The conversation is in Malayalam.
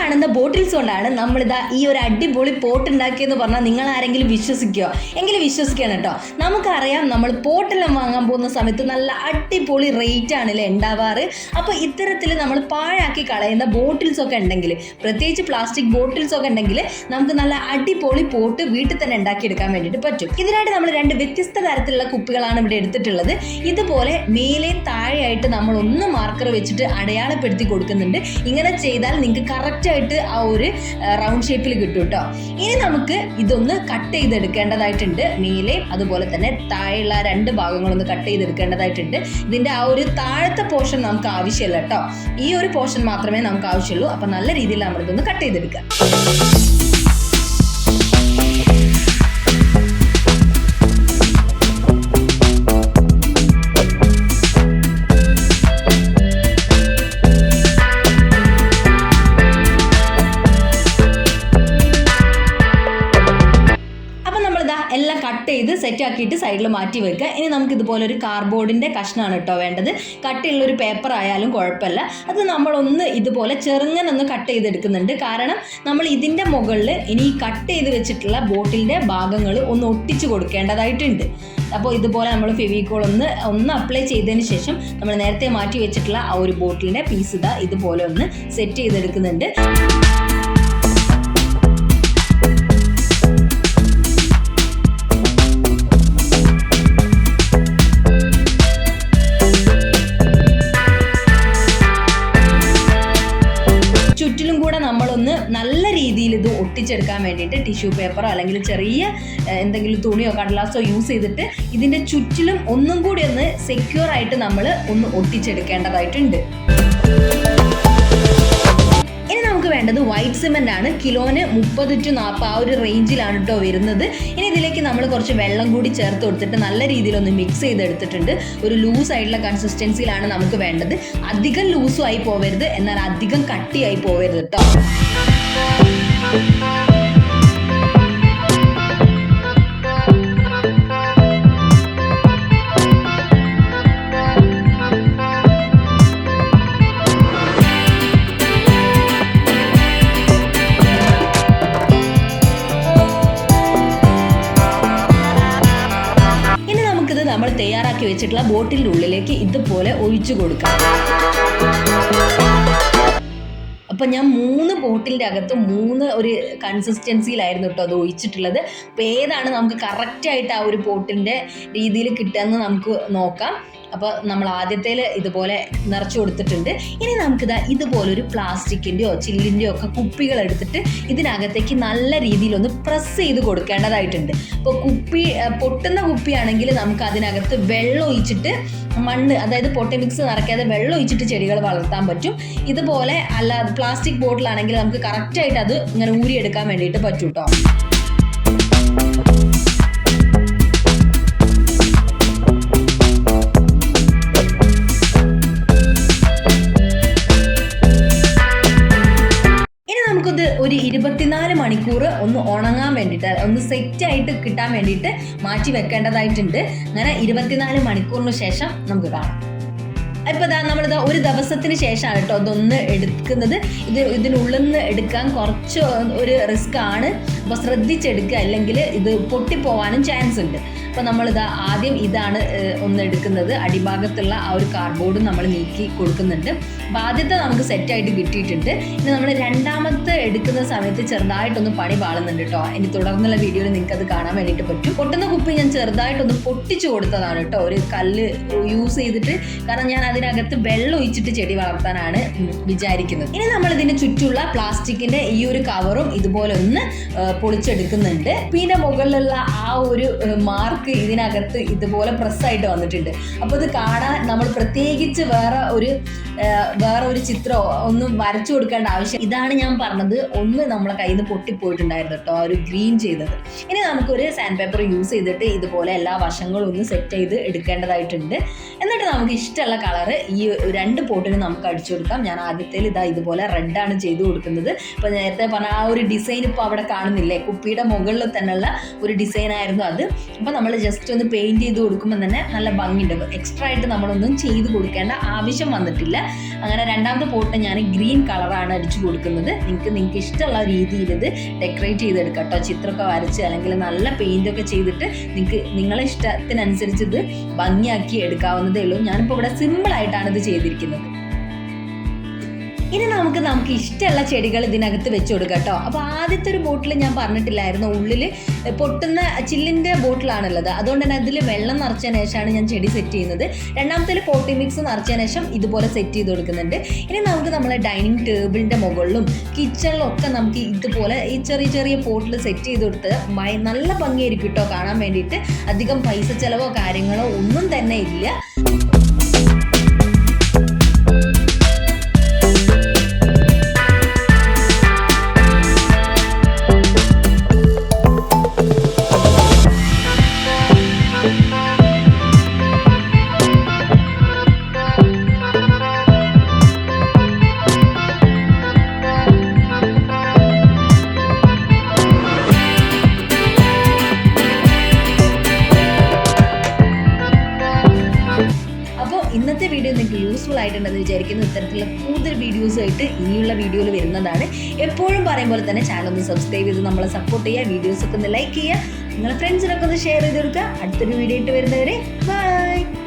കാണുന്ന ബോട്ടിൽസ് കൊണ്ടാണ് നമ്മളിതാ ഈ ഒരു അടിപൊളി പോട്ട് ഉണ്ടാക്കിയെന്ന് പറഞ്ഞാൽ നിങ്ങൾ ആരെങ്കിലും വിശ്വസിക്കുമോ? എങ്കിലും വിശ്വസിക്കണം കേട്ടോ. നമുക്കറിയാം നമ്മൾ പോട്ടെല്ലാം വാങ്ങാൻ പോകുന്ന സമയത്ത് നല്ല അടിപൊളി റേറ്റ് ആണല്ലേ ഉണ്ടാവാറ്. അപ്പോൾ ഇത്തരത്തിൽ നമ്മൾ പാഴാക്കി കളയുന്ന ബോട്ടിൽസ് ഒക്കെ ഉണ്ടെങ്കിൽ, പ്രത്യേകിച്ച് പ്ലാസ്റ്റിക് ബോട്ടിൽസ് ഒക്കെ ഉണ്ടെങ്കിൽ നമുക്ക് നല്ല അടിപൊളി പോട്ട് വീട്ടിൽ തന്നെ ഉണ്ടാക്കിയെടുക്കാൻ വേണ്ടിയിട്ട് പറ്റും. ഇതിനായിട്ട് നമ്മൾ 2 വ്യത്യസ്ത തരത്തിലുള്ള കുപ്പികളാണ് ഇവിടെ എടുത്തിട്ടുള്ളത്. ഇതുപോലെ മേലെ താഴെയായിട്ട് നമ്മൾ ഒന്ന് മാർക്കർ വെച്ചിട്ട് അടയാളപ്പെടുത്തി കൊടുക്കുന്നുണ്ട്. ഇങ്ങനെ ചെയ്താൽ നിങ്ങൾക്ക് കറക്റ്റായിട്ട് ആ ഒരു റൗണ്ട് ഷേപ്പിൽ കിട്ടും കേട്ടോ. ഇനി നമുക്ക് ഇതൊന്ന് കട്ട് ചെയ്തെടുക്കേണ്ടതായിട്ടുണ്ട്. മേലെ അതുപോലെ തന്നെ താഴെയുള്ള 2 ഭാഗങ്ങളൊന്ന് കട്ട് ചെയ്തെടുക്കേണ്ടതായിട്ടുണ്ട്. ഇതിൻ്റെ ആ ഒരു താഴത്തെ പോർഷൻ നമുക്ക് ആവശ്യമില്ല കേട്ടോ. ഈ ഒരു പോർഷൻ മാത്രമേ നമുക്ക് ആവശ്യമുള്ളൂ. അപ്പം നല്ല രീതിയിൽ നമ്മളിതൊന്ന് കട്ട് ചെയ്തെടുക്കാം. എല്ലാം കട്ട് ചെയ്ത് സെറ്റ് ആക്കിയിട്ട് സൈഡിൽ മാറ്റി വെക്കുക. ഇനി നമുക്ക് ഇതുപോലെ ഒരു കാർഡ്ബോർഡിൻ്റെ കഷ്ണമാണ് കേട്ടോ വേണ്ടത്. കട്ടിയുള്ളൊരു പേപ്പർ ആയാലും കുഴപ്പമില്ല. അത് നമ്മളൊന്ന് ഇതുപോലെ ചെറുങ്ങനൊന്ന് കട്ട് ചെയ്തെടുക്കുന്നുണ്ട്. കാരണം നമ്മൾ ഇതിൻ്റെ മുകളിൽ ഇനി ഈ കട്ട് ചെയ്ത് വെച്ചിട്ടുള്ള ബോട്ടിലിൻ്റെ ഭാഗങ്ങൾ ഒന്ന് ഒട്ടിച്ച് കൊടുക്കേണ്ടതായിട്ടുണ്ട്. അപ്പോൾ ഇതുപോലെ നമ്മൾ ഫെവിക്കോൾ ഒന്ന് അപ്ലൈ ചെയ്തതിന് ശേഷം നമ്മൾ നേരത്തെ മാറ്റി വെച്ചിട്ടുള്ള ആ ഒരു ബോട്ടിലിൻ്റെ പീസ് ഇതുപോലെ ഒന്ന് സെറ്റ് ചെയ്തെടുക്കുന്നുണ്ട്. ചുറ്റിലും കൂടെ നമ്മളൊന്ന് നല്ല രീതിയിൽ ഇത് ഒട്ടിച്ചെടുക്കാൻ വേണ്ടിയിട്ട് ടിഷ്യൂ പേപ്പറോ അല്ലെങ്കിൽ ചെറിയ എന്തെങ്കിലും തുണിയോ കടലാസോ യൂസ് ചെയ്തിട്ട് ഇതിൻ്റെ ചുറ്റിലും ഒന്നും കൂടി ഒന്ന് സെക്യൂർ ആയിട്ട് നമ്മൾ ഒന്ന് ഒട്ടിച്ചെടുക്കേണ്ടതായിട്ടുണ്ട്. ഇനി നമുക്ക് വേണ്ടത് വൈറ്റ് സിമെൻ്റ് ആണ്. കിലോന് 30 to 40 ആ ഒരു റേഞ്ചിലാണ് കേട്ടോ വരുന്നത്. ഇനി ഇതിലേക്ക് നമ്മൾ കുറച്ച് വെള്ളം കൂടി ചേർത്ത് കൊടുത്തിട്ട് നല്ല രീതിയിലൊന്ന് മിക്സ് ചെയ്തെടുത്തിട്ടുണ്ട്. ഒരു ലൂസ് ആയിട്ടുള്ള കൺസിസ്റ്റൻസിയിലാണ് നമുക്ക് വേണ്ടത്. അധികം ലൂസും ആയി പോവരുത്, എന്നാൽ അധികം കട്ടിയായി പോവരുത് കേട്ടോ. നമ്മൾ തയ്യാറാക്കി വെച്ചിട്ടുള്ള ബോട്ടിലിൻ്റെ ഉള്ളിലേക്ക് ഇതുപോലെ ഒഴിച്ചു കൊടുക്കാം. അപ്പം ഞാൻ 3 ബോട്ടിലിൻ്റെ അകത്ത് 3 ഒരു കൺസിസ്റ്റൻസിയിലായിരുന്നു കേട്ടോ അത് ഒഴിച്ചിട്ടുള്ളത്. അപ്പോൾ ഏതാണ് നമുക്ക് കറക്റ്റായിട്ട് ആ ഒരു ബോട്ടിലിൻ്റെ രീതിയിൽ കിട്ടുകയെന്ന് നമുക്ക് നോക്കാം. അപ്പോൾ നമ്മൾ ആദ്യത്തേൽ ഇതുപോലെ നിറച്ചു കൊടുത്തിട്ടുണ്ട്. ഇനി നമുക്കിതാ ഇതുപോലൊരു പ്ലാസ്റ്റിക്കിൻ്റെയോ ചില്ലിൻ്റെയോ ഒക്കെ കുപ്പികൾ എടുത്തിട്ട് ഇതിനകത്തേക്ക് നല്ല രീതിയിലൊന്ന് പ്രസ് ചെയ്ത് കൊടുക്കേണ്ടതായിട്ടുണ്ട്. അപ്പോൾ പൊട്ടുന്ന കുപ്പിയാണെങ്കിൽ നമുക്ക് അതിനകത്ത് വെള്ളം ഒഴിച്ചിട്ട് മണ്ണ്, അതായത് പൊട്ടി മിക്സ് നിറയ്ക്കാതെ വെള്ളം ഒഴിച്ചിട്ട് ചെടികൾ വളർത്താൻ പറ്റും. ഇതുപോലെ അല്ലാതെ പ്ലാസ്റ്റിക് ബോട്ടിലാണെങ്കിൽ നമുക്ക് കറക്റ്റായിട്ട് അത് ഇങ്ങനെ ഊരിയെടുക്കാൻ വേണ്ടിയിട്ട് പറ്റും കേട്ടോ. ഒരു 24 മണിക്കൂർ ഒന്ന് ഉണങ്ങാൻ വേണ്ടിയിട്ട്, ഒന്ന് സെറ്റായിട്ട് കിട്ടാൻ വേണ്ടിയിട്ട് മാറ്റി വെക്കേണ്ടതായിട്ടുണ്ട്. അങ്ങനെ 24 മണിക്കൂറിന് ശേഷം നമുക്ക് കാണാം. ഇപ്പോൾ നമ്മളിതാ ഒരു ദിവസത്തിന് ശേഷമാണ് കേട്ടോ ഇതൊന്ന് എടുക്കുന്നത്. ഇതിനുള്ളിൽ നിന്ന് എടുക്കാൻ കുറച്ച് ഒരു റിസ്ക് ആണ്. അപ്പോൾ ശ്രദ്ധിച്ചെടുക്കുക, അല്ലെങ്കിൽ ഇത് പൊട്ടിപ്പോവാനും ചാൻസ് ഉണ്ട്. അപ്പോൾ നമ്മളിതാ ആദ്യം ഇതാണ് ഒന്ന് എടുക്കുന്നത്. അടിഭാഗത്തുള്ള ആ ഒരു കാർഡ്ബോർഡ് നമ്മൾ നീക്കി കൊടുക്കുന്നുണ്ട്. അപ്പോൾ ആദ്യത്തെ നമുക്ക് സെറ്റായിട്ട് കിട്ടിയിട്ടുണ്ട്. ഇനി നമ്മൾ രണ്ടാമത്തെ എടുക്കുന്ന സമയത്ത് ചെറുതായിട്ടൊന്ന് പണി പാളുന്നുണ്ട് കേട്ടോ. ഇനി തുടർന്നുള്ള വീഡിയോയിൽ നിങ്ങൾക്ക് അത് കാണാൻ വേണ്ടിയിട്ട് പറ്റും. പൊട്ടുന്ന കുപ്പി ഞാൻ ചെറുതായിട്ടൊന്ന് പൊട്ടിച്ചു കൊടുത്തതാണ് കേട്ടോ, ഒരു കല്ല് യൂസ് ചെയ്തിട്ട്. കാരണം ഞാൻ അതിനകത്ത് വെള്ളം ഒഴിച്ചിട്ട് ചെടി വളർത്താനാണ് വിചാരിക്കുന്നത്. ഇനി നമ്മൾ ഇതിന് ചുറ്റുള്ള പ്ലാസ്റ്റിക്കിന്റെ ഈ ഒരു കവറും ഇതുപോലെ ഒന്ന് പൊളിച്ചെടുക്കുന്നുണ്ട്. പിന്നെ മുകളിലുള്ള ആ ഒരു മാർക്ക് ഇതിനകത്ത് ഇതുപോലെ പ്രസ്സായിട്ട് വന്നിട്ടുണ്ട്. അപ്പോൾ ഇത് കാണാൻ നമ്മൾ പ്രത്യേകിച്ച് വേറെ ഒരു ചിത്രം ഒന്നും വരച്ചു കൊടുക്കേണ്ട ആവശ്യം. ഇതാണ് ഞാൻ പറഞ്ഞത്, അത് ഒന്ന് നമ്മളെ കയ്യിൽ നിന്ന് പൊട്ടിപ്പോയിട്ടുണ്ടായിരുന്നു കേട്ടോ, ഒരു ഗ്രീൻ ചെയ്തത്. ഇനി നമുക്കൊരു സാൻഡ് പേപ്പർ യൂസ് ചെയ്തിട്ട് ഇതുപോലെ എല്ലാ വശങ്ങളും ഒന്ന് സെറ്റ് ചെയ്ത് എടുക്കേണ്ടതായിട്ടുണ്ട്. എന്നിട്ട് നമുക്ക് ഇഷ്ടമുള്ള കളറ് ഈ 2 പോട്ടിന് നമുക്ക് അടിച്ചു കൊടുക്കാം. ഞാൻ ആദ്യത്തേൽ ഇതുപോലെ റെഡാണ് ചെയ്ത് കൊടുക്കുന്നത്. ഇപ്പോൾ നേരത്തെ പറഞ്ഞ ആ ഒരു ഡിസൈൻ ഇപ്പോൾ അവിടെ കാണുന്നില്ലേ, കുപ്പിയുടെ മുകളിൽ തന്നെയുള്ള ഒരു ഡിസൈൻ ആയിരുന്നു അത്. അപ്പോൾ നമ്മൾ ജസ്റ്റ് ഒന്ന് പെയിൻറ് ചെയ്ത് കൊടുക്കുമ്പോൾ തന്നെ നല്ല ഭംഗിയുണ്ട്. എക്സ്ട്രാ ആയിട്ട് നമ്മളൊന്നും ചെയ്ത് കൊടുക്കേണ്ട ആവശ്യം വന്നിട്ടില്ല. അങ്ങനെ രണ്ടാമത്തെ പോട്ട് ഞാൻ ഗ്രീൻ കളറാണ് അടിച്ചു കൊടുക്കുന്നത്. നിങ്ങൾക്ക് ഇഷ്ടമുള്ള രീതിയിൽ ഇത് ഡെക്കറേറ്റ് ചെയ്തെടുക്കാം കേട്ടോ. ചിത്രമൊക്കെ വരച്ച് അല്ലെങ്കിൽ നല്ല പെയിൻ്റൊക്കെ ചെയ്തിട്ട് നിങ്ങളെ ഇഷ്ടത്തിനനുസരിച്ച് ഇത് ഭംഗിയാക്കി എടുക്കാവുന്നതേ ഉള്ളൂ. ഞാനിപ്പോൾ ഇവിടെ സിമ്പിളായിട്ടാണ് ഇത് ചെയ്തിരിക്കുന്നത്. ഇനി നമുക്ക് ഇഷ്ടമുള്ള ചെടികൾ ഇതിനകത്ത് വെച്ച് കൊടുക്കാം കേട്ടോ. അപ്പോൾ ആദ്യത്തെ ഒരു ബോട്ടിൽ ഞാൻ പറഞ്ഞിട്ടില്ലായിരുന്നു, ഉള്ളിൽ പൊട്ടുന്ന ചില്ലിൻ്റെ ബോട്ടിലാണുള്ളത്. അതുകൊണ്ട് തന്നെ അതിൽ വെള്ളം നിറച്ചതിന് ശേഷമാണ് ഞാൻ ചെടി സെറ്റ് ചെയ്യുന്നത്. രണ്ടാമത്തെ പോട്ടി മിക്സ് നിറച്ചതിന് ശേഷം ഇതുപോലെ സെറ്റ് ചെയ്ത് കൊടുക്കുന്നുണ്ട്. ഇനി നമുക്ക് നമ്മളെ ഡൈനിങ് ടേബിളിൻ്റെ മുകളിലും കിച്ചണിലും ഒക്കെ നമുക്ക് ഇതുപോലെ ഈ ചെറിയ ചെറിയ പോട്ടിൽ സെറ്റ് ചെയ്ത് കൊടുത്ത് നല്ല ഭംഗിയായിരിക്കും കേട്ടോ കാണാൻ വേണ്ടിയിട്ട്. അധികം പൈസ ചിലവോ കാര്യങ്ങളോ ഒന്നും തന്നെ ഇല്ല. ഇന്നത്തെ വീഡിയോ നിങ്ങൾക്ക് യൂസ്ഫുൾ ആയിട്ടുണ്ടെന്ന് വിചാരിക്കുന്നു. ഇത്തരത്തിലുള്ള കൂടുതൽ വീഡിയോസായിട്ട് ഇനിയുള്ള വീഡിയോയിൽ വരുന്നതാണ്. എപ്പോഴും പറയും പോലെ തന്നെ ചാനൽ ഒന്ന് സബ്സ്ക്രൈബ് ചെയ്ത് നമ്മളെ സപ്പോർട്ട് ചെയ്യുക, വീഡിയോസൊക്കെ ഒന്ന് ലൈക്ക് ചെയ്യുക, നിങ്ങളുടെ ഫ്രണ്ട്സിനൊക്കെ ഒന്ന് ഷെയർ ചെയ്ത് കൊടുക്കുക. അടുത്തൊരു വീഡിയോ ആയിട്ട് വരുന്നവരെ ബൈ.